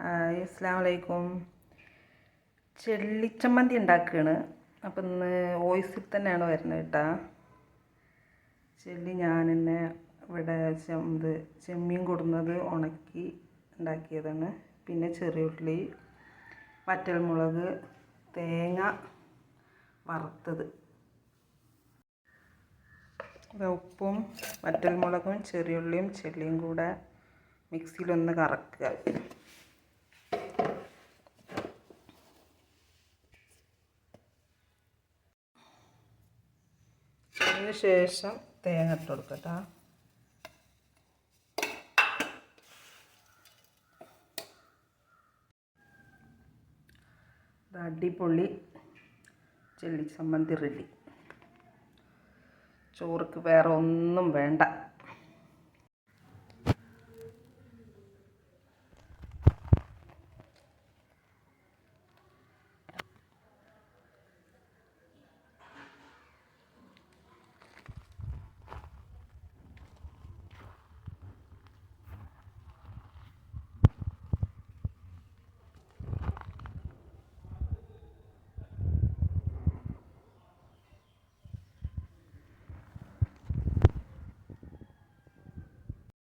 Hi അസ്സലാമു അലൈക്കും. ചെള്ളിച്ചമ്മന്തി ഉണ്ടാക്കുകയാണ്. അപ്പം ഇന്ന് വോയിസിൽ തന്നെയാണ് വരുന്നത് കേട്ടോ. ചെള്ളി ഞാൻ തന്നെ ഇവിടെ ചെമ്മീൻ കൊടുന്നത് ഉണക്കി ഉണ്ടാക്കിയതാണ്. പിന്നെ ചെറിയുള്ളി, വറ്റൽമുളക്, തേങ്ങ വറുത്തത്, ഉപ്പും വറ്റൽമുളകും ചെറിയുള്ളിയും ചെള്ളിയും കൂടെ മിക്സിയിലൊന്ന് കറക്കുക. അതിന് ശേഷം തേങ്ങ ഇട്ട് കൊടുക്കട്ടോ. അടിപൊളി ചെള്ളി ചമ്മന്തി റെഡി. ചോറുക്ക് വേറെ ഒന്നും വേണ്ട.